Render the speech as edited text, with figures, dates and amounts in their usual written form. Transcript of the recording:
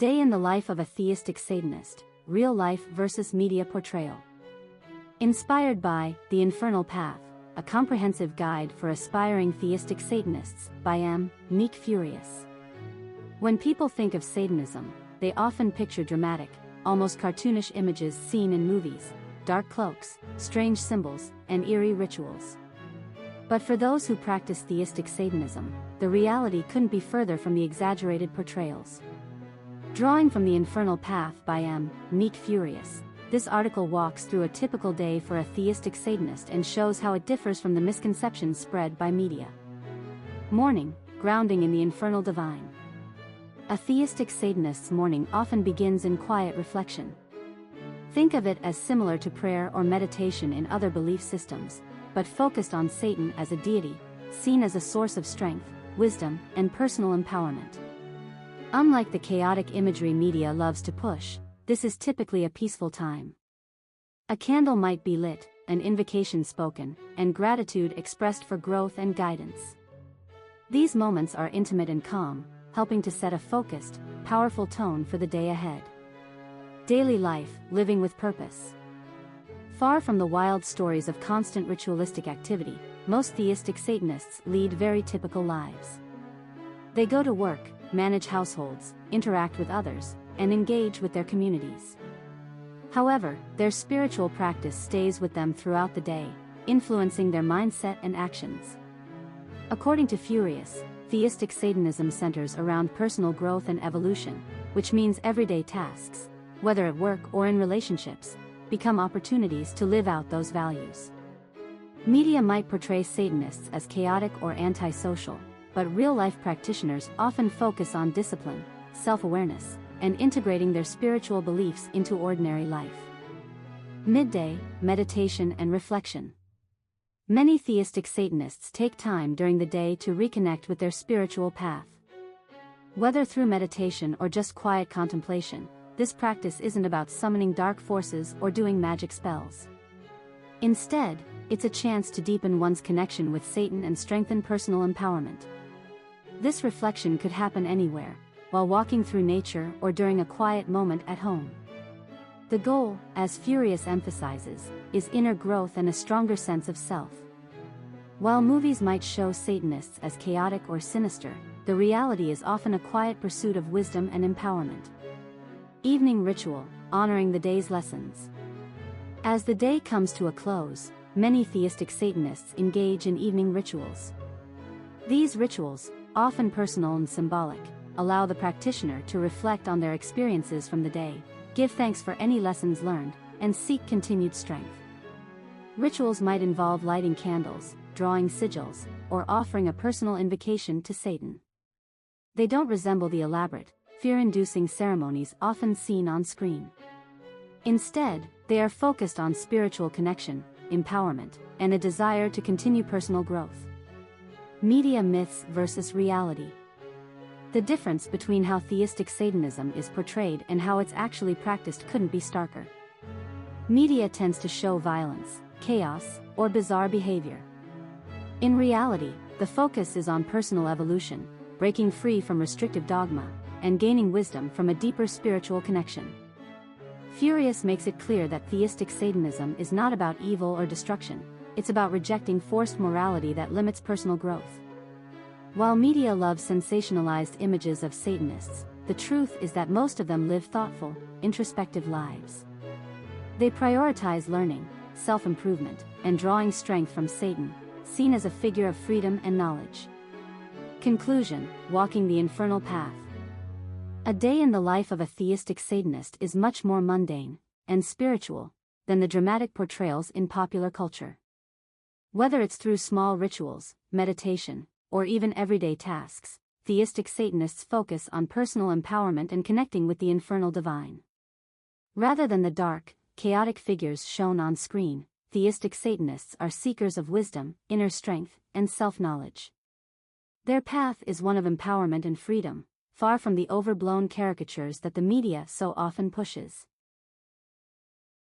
Day in the life of a theistic Satanist, real life versus media portrayal. Inspired by The Infernal Path, a comprehensive guide for aspiring theistic Satanists, by M. Meek Furious. When people think of Satanism, they often picture dramatic, almost cartoonish images seen in movies, dark cloaks, strange symbols, and eerie rituals. But for those who practice theistic Satanism, the reality couldn't be further from the exaggerated portrayals. Drawing from The Infernal Path by M. Meek Furious, this article walks through a typical day for a theistic Satanist and shows how it differs from the misconceptions spread by media. Morning, grounding in the infernal divine. A theistic Satanist's morning often begins in quiet reflection. Think of it as similar to prayer or meditation in other belief systems, but focused on Satan as a deity, seen as a source of strength, wisdom, and personal empowerment. Unlike the chaotic imagery media loves to push, this is typically a peaceful time. A candle might be lit, an invocation spoken, and gratitude expressed for growth and guidance. These moments are intimate and calm, helping to set a focused, powerful tone for the day ahead. Daily life, living with purpose. Far from the wild stories of constant ritualistic activity, most theistic Satanists lead very typical lives. They go to work, manage households, interact with others, and engage with their communities. However, their spiritual practice stays with them throughout the day, influencing their mindset and actions. According to Furious, theistic Satanism centers around personal growth and evolution, which means everyday tasks, whether at work or in relationships, become opportunities to live out those values. Media might portray Satanists as chaotic or antisocial, but real-life practitioners often focus on discipline, self-awareness, and integrating their spiritual beliefs into ordinary life. Midday, meditation and reflection. Many theistic Satanists take time during the day to reconnect with their spiritual path. Whether through meditation or just quiet contemplation, this practice isn't about summoning dark forces or doing magic spells. Instead, it's a chance to deepen one's connection with Satan and strengthen personal empowerment. This reflection could happen anywhere, while walking through nature or during a quiet moment at home. The goal, as Furious emphasizes, is inner growth and a stronger sense of self. While movies might show Satanists as chaotic or sinister, the reality is often a quiet pursuit of wisdom and empowerment. Evening ritual, honoring the day's lessons. As the day comes to a close, many theistic Satanists engage in evening rituals. These rituals, often personal and symbolic, allow the practitioner to reflect on their experiences from the day, give thanks for any lessons learned, and seek continued strength. Rituals might involve lighting candles, drawing sigils, or offering a personal invocation to Satan. They don't resemble the elaborate, fear-inducing ceremonies often seen on screen. Instead, they are focused on spiritual connection, empowerment, and a desire to continue personal growth. Media myths versus reality. The difference between how theistic Satanism is portrayed and how it's actually practiced couldn't be starker. Media tends to show violence, chaos, or bizarre behavior. In reality, the focus is on personal evolution, breaking free from restrictive dogma, and gaining wisdom from a deeper spiritual connection. Furious makes it clear that theistic Satanism is not about evil or destruction, it's about rejecting forced morality that limits personal growth. While media loves sensationalized images of Satanists, the truth is that most of them live thoughtful, introspective lives. They prioritize learning, self-improvement, and drawing strength from Satan, seen as a figure of freedom and knowledge. Conclusion: walking the infernal path. A day in the life of a theistic Satanist is much more mundane and spiritual than the dramatic portrayals in popular culture. Whether it's through small rituals, meditation, or even everyday tasks, theistic Satanists focus on personal empowerment and connecting with the infernal divine. Rather than the dark, chaotic figures shown on screen, theistic Satanists are seekers of wisdom, inner strength, and self-knowledge. Their path is one of empowerment and freedom, far from the overblown caricatures that the media so often pushes.